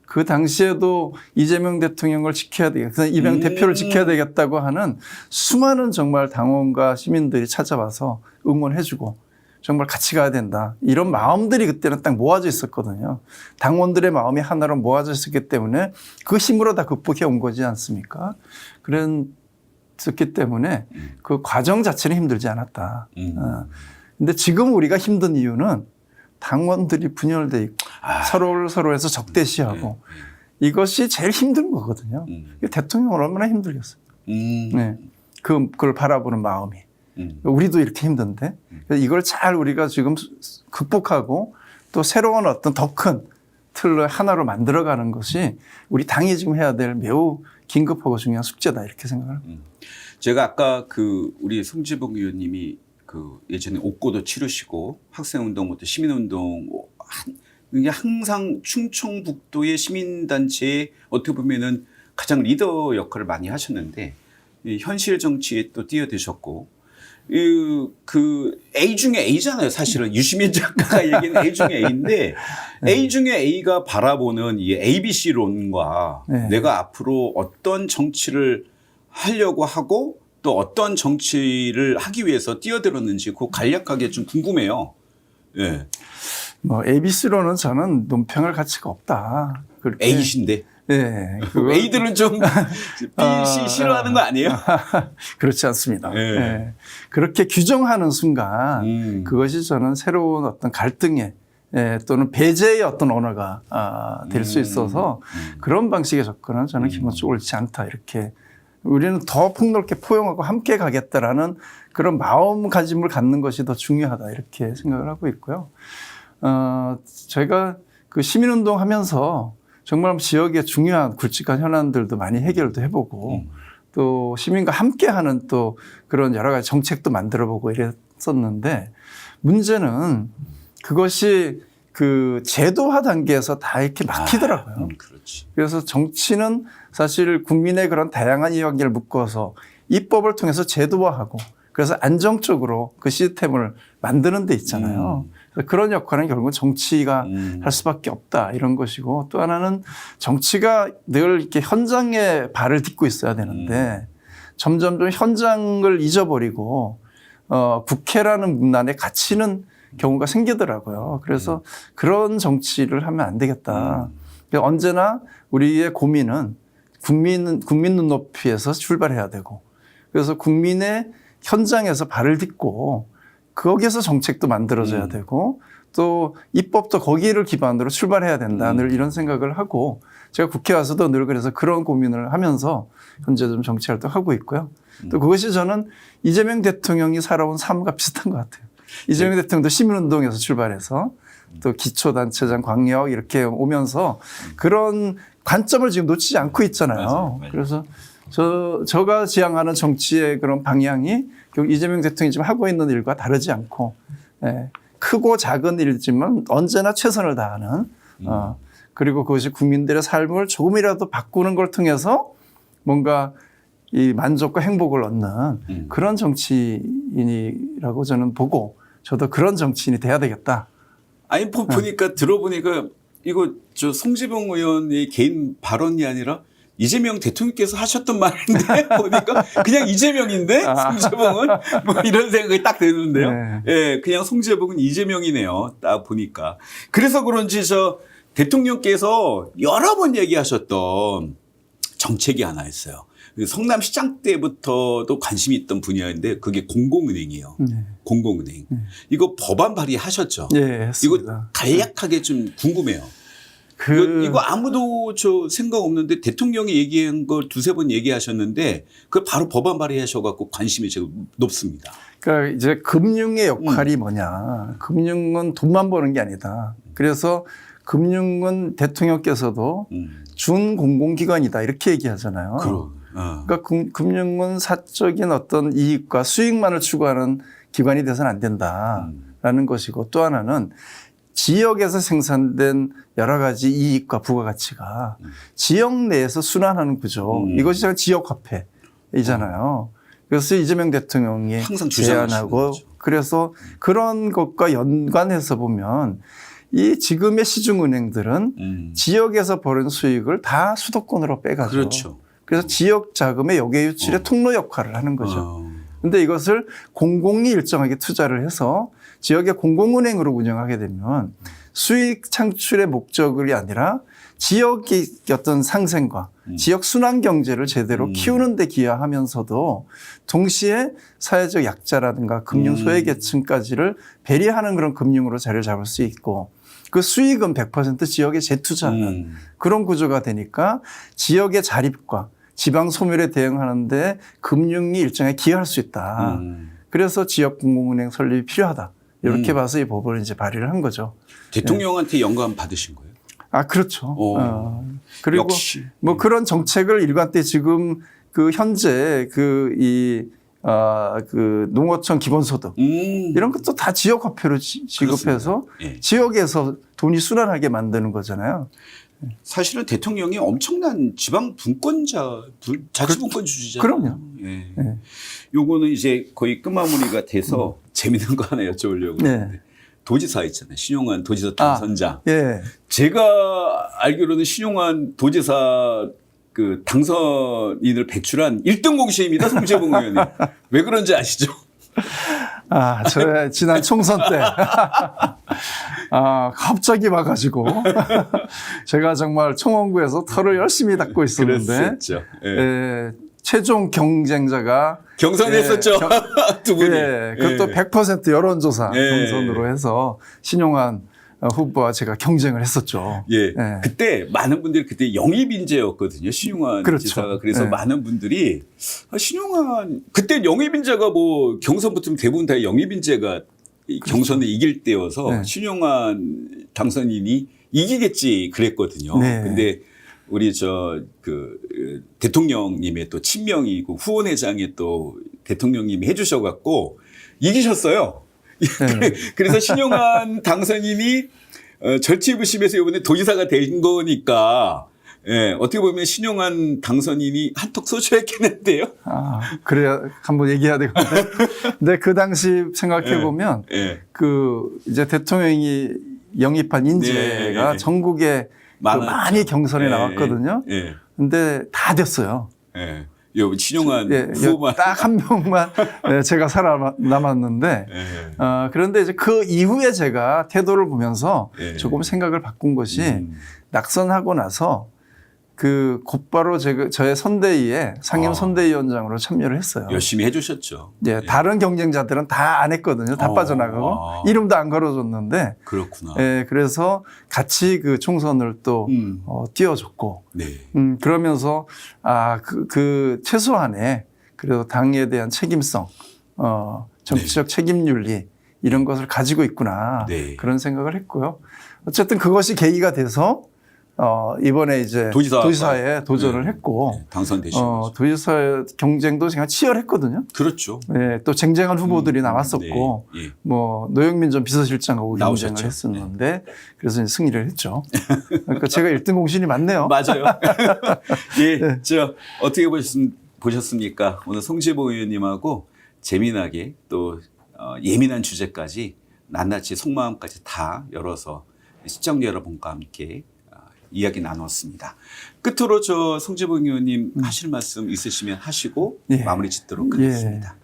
그 당시에도 이재명 대통령을 지켜야 되겠다, 이재명 대표를 지켜야 되겠다고 하는 수많은 정말 당원과 시민들이 찾아와서 응원해주고 정말 같이 가야 된다. 이런 마음들이 그때는 딱 모아져 있었거든요. 당원들의 마음이 하나로 모아져 있었기 때문에 그 힘으로 다 극복해 온 거지 않습니까? 그랬기 때문에 그 과정 자체는 힘들지 않았다. 근데 지금 우리가 힘든 이유는 당원들이 분열돼 있고 서로에서 적대시하고 이것이 제일 힘든 거거든요. 대통령은 얼마나 힘들겠어요. 네. 그걸 바라보는 마음이. 우리도 이렇게 힘든데 이걸 잘 우리가 지금 극복하고 또 새로운 어떤 더 큰 틀을 하나로 만들어가는 것이 우리 당이 지금 해야 될 매우 긴급하고 중요한 숙제다 이렇게 생각합니다. 제가 아까 우리 송재봉 의원님이 예전에 옥고도 치르시고 학생운동부터 시민운동 항상 충청북도의 시민단체에 어떻게 보면은 가장 리더 역할을 많이 하셨는데 현실 정치에 또 뛰어드셨고 그 A 중에 A잖아요. 사실은 유시민 작가가 얘기한 A 중에 A인데 A 중에 A가 바라보는 이 ABC론과 내가 앞으로 어떤 정치를 하려고 하고 또 어떤 정치를 하기 위해서 뛰어들었는지 그 간략하게 좀 궁금해요. 예. 뭐 ABC로는 저는 논평할 가치가 없다. A이신데. 네. A들은 좀 B, C 싫어하는 거 아니에요? 그렇지 않습니다. 네. 그렇게 규정하는 순간 그것이 저는 새로운 어떤 갈등의 또는 배제의 어떤 언어가 될 수 있어서 그런 방식의 접근은 저는 기본적으로 옳지 않다. 이렇게 우리는 더 폭넓게 포용하고 함께 가겠다라는 그런 마음가짐을 갖는 것이 더 중요하다. 이렇게 생각을 하고 있고요. 저희가 그 시민운동 하면서 정말 지역의 중요한 굵직한 현안들도 많이 해결도 해보고 또 시민과 함께하는 또 그런 여러 가지 정책도 만들어보고 이랬었는데 문제는 그것이 그 제도화 단계에서 다 이렇게 막히더라고요. 그렇지. 그래서 정치는 사실 국민의 그런 다양한 이야기를 묶어서 입법을 통해서 제도화하고 그래서 안정적으로 그 시스템을 만드는 데 있잖아요. 그런 역할은 결국은 정치가 할 수밖에 없다 이런 것이고 또 하나는 정치가 늘 이렇게 현장에 발을 딛고 있어야 되는데 점점 현장을 잊어버리고 국회라는 문안에 갇히는 경우가 생기더라고요. 그래서 그런 정치를 하면 안 되겠다. 언제나 우리의 고민은 국민 눈높이에서 출발해야 되고 그래서 국민의 현장에서 발을 딛고 거기에서 정책도 만들어져야 되고 또 입법도 거기를 기반으로 출발해야 된다. 늘 이런 생각을 하고 제가 국회 와서도 늘 그래서 그런 고민을 하면서 현재 좀 정치 활동하고 있고요. 또 그것이 저는 이재명 대통령이 살아온 삶과 비슷한 것 같아요. 이재명 대통령도 시민운동에서 출발해서 또 기초단체장 광역 이렇게 오면서 그런 관점을 지금 놓치지 않고 있잖아요. 맞아요. 그래서 저가 지향하는 정치의 그런 방향이 결국 이재명 대통령이 지금 하고 있는 일과 다르지 않고 크고 작은 일이지만 언제나 최선을 다하는 그리고 그것이 국민들의 삶을 조금이라도 바꾸는 걸 통해서 뭔가 이 만족과 행복을 얻는 그런 정치인이라고 저는 보고 저도 그런 정치인이 돼야 되겠다. 아니 들어보니까 이거 송재봉 의원의 개인 발언이 아니라 이재명 대통령께서 하셨던 말인데 보니까 그냥 이재명인데 송재봉은 뭐 이런 생각이 딱 드는데요. 네. 예, 그냥 송재봉은 이재명이네요. 딱 보니까. 그래서 그런지 저 대통령께서 여러 번 얘기하셨던 정책이 하나 있어요. 성남시장 때부터도 관심이 있던 분야인데 그게 공공은행이에요. 공공은행. 이거 법안 발의하셨죠? 예, 이거 했습니다. 간략하게 좀 궁금해요. 이거 아무도 저 생각 없는데 대통령이 얘기한 걸 두세 번 얘기하셨는데 그걸 바로 법안 발의하셔갖고 관심이 지금 높습니다. 그러니까 이제 금융의 역할이 뭐냐. 금융은 돈만 버는 게 아니다. 그래서 금융은 대통령께서도 준공공기관이다 이렇게 얘기하잖아요. 그러니까 금융은 사적인 어떤 이익과 수익만을 추구하는 기관이 돼서는 안 된다라는 것이고 또 하나는 지역에서 생산된 여러 가지 이익과 부가가치가 지역 내에서 순환하는 구조. 이것이 지역화폐이잖아요. 그래서 이재명 대통령이 항상 제안하고 그래서 그런 것과 연관해서 보면 이 지금의 시중은행들은 지역에서 벌은 수익을 다 수도권으로 빼가죠. 그렇죠. 그래서 지역 자금의 역외 유출의 통로 역할을 하는 거죠. 그런데 이것을 공공이 일정하게 투자를 해서 지역의 공공은행으로 운영하게 되면 수익 창출의 목적이 아니라 지역의 어떤 상생과 지역 순환 경제를 제대로 키우는 데 기여하면서도 동시에 사회적 약자라든가 금융 소외계층까지를 배려하는 그런 금융으로 자리를 잡을 수 있고 그 수익은 100% 지역에 재투자하는 그런 구조가 되니까 지역의 자립과 지방 소멸에 대응하는데 금융이 일정하게 기여할 수 있다. 그래서 지역 공공은행 설립이 필요하다. 이렇게 봐서 이 법을 이제 발의를 한 거죠. 대통령한테 영감 받으신 거예요? 아, 그렇죠. 그리고 역시. 뭐 그런 정책을 일관 때 지금 그 현재 그 농어촌 기본소득 이런 것도 다 지역화폐로 지급해서 예. 지역에서 돈이 순환하게 만드는 거잖아요. 사실은 대통령이 엄청난 지방 분권자, 자치분권주의자. 그럼요. 예. 네. 요거는 이제 거의 끝마무리가 돼서 재밌는 거 하나 여쭤보려고 네. 하는데 도지사 있잖아요. 신용환 도지사 당선자. 예. 제가 알기로는 신용환 도지사 그 당선인을 배출한 1등 공신입니다. 송재봉 의원님. 왜 그런지 아시죠? 아, 저의 지난 총선 때. 아, 갑자기 와가지고. 제가 정말 청원구에서 털을 열심히 닦고 있었는데. 그랬었죠. 예. 예, 최종 경쟁자가. 경선했었죠. 두 분이. 예, 그것도 100% 여론조사 경선으로 해서 신용환 후보와 제가 경쟁을 했었죠. 예. 예. 그때 많은 분들이 그때 영입인재였거든요. 신용환 그렇죠. 지사가. 그래서 예. 많은 분들이 신용환 그때 영입인재가 뭐 경선 붙으면 대부분 다 영입인재가 경선을 이길 때여서 네. 신용환 당선인이 이기겠지 그랬거든요. 네. 근데 우리 대통령님의 또 친명이고 후원회장에 또 대통령님이 해주셔갖고 이기셨어요. 네. 그래서 신용환 당선인이 절치부심에서 이번에 도지사가 된 거니까 예, 어떻게 보면 신용환 당선인이 한턱 쏘셔야겠는데요. 아, 그래야 한번 얘기해야 되거든요. 근데 그 당시 생각해 보면 예. 그 이제 대통령이 영입한 인재가 네. 전국에 많이 경선에 예. 나왔거든요. 예. 근데 다 됐어요. 예. 요 신용환 예, 후보만 딱 한 명만 제가 살아남았는데 예. 그런데 이제 그 이후에 제가 태도를 보면서 예. 조금 생각을 바꾼 것이 낙선하고 나서 그 곧바로 저의 선대위에 상임 선대위원장으로 참여를 했어요. 열심히 해주셨죠. 예, 다른 경쟁자들은 다 안 했거든요. 다 빠져나가고 이름도 안 걸어줬는데. 그렇구나. 예, 그래서 같이 그 총선을 또 띄워줬고. 네. 그러면서 그 최소한의 그래도 당에 대한 책임성, 정치적 책임윤리 이런 것을 가지고 있구나. 네. 그런 생각을 했고요. 어쨌든 그것이 계기가 돼서 이번에 이제 도지사에 도전을 했고, 네, 당선되신 거죠. 도지사의 경쟁도 제가 치열했거든요. 그렇죠. 네, 또 쟁쟁한 후보들이 나왔었고, 네, 예. 뭐 노영민 전 비서실장하고 나오셨죠. 경쟁을 했었는데, 그래서 이제 승리를 했죠. 그러니까 제가 1등 공신이 맞네요. 맞아요. 예, 어떻게 보셨습니까? 오늘 송재봉 의원님하고 재미나게 또 예민한 주제까지 낱낱이 속마음까지 다 열어서 시청자 여러분과 함께 이야기 나눴습니다. 끝으로 저 송재봉 의원님 하실 말씀 있으시면 하시고 예. 마무리 짓도록 하겠습니다.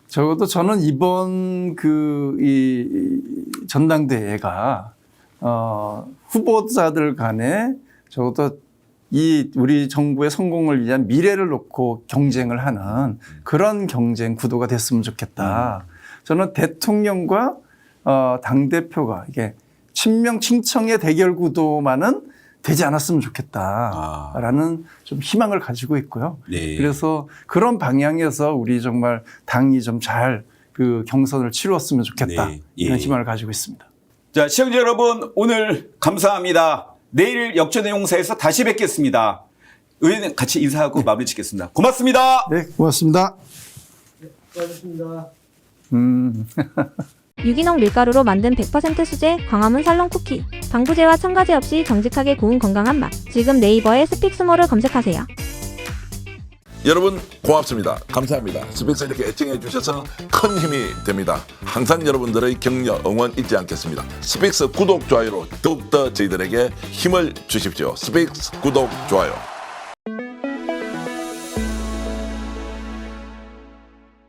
적어도 저는 이번 이 전당대회가 후보자들 간에 적어도 이 우리 정부의 성공을 위한 미래를 놓고 경쟁을 하는 그런 경쟁 구도가 됐으면 좋겠다. 저는 대통령과 당대표가 이게 친명 친청의 대결 구도만은 되지 않았으면 좋겠다라는 좀 희망을 가지고 있고요. 네. 그래서 그런 방향에서 우리 정말 당이 좀 잘 그 경선을 치루었으면 좋겠다. 네. 이런 예. 희망을 가지고 있습니다. 자, 시청자 여러분 오늘 감사합니다. 내일 역전의 용사에서 다시 뵙겠습니다. 의원님 같이 인사하고 마무리 짓겠습니다. 고맙습니다. 네, 고맙습니다. 수고하셨습니다. 유기농 밀가루로 만든 100% 수제 광화문 살롱 쿠키. 방부제와 첨가제 없이 정직하게 구운 건강한 맛. 지금 네이버에 스픽스몰을 검색하세요. 여러분 고맙습니다. 감사합니다. 스픽스 이렇게 애청해 주셔서 큰 힘이 됩니다. 항상 여러분들의 격려 응원 잊지 않겠습니다. 스픽스 구독 좋아요로 더욱더 저희들에게 힘을 주십시오. 스픽스 구독 좋아요.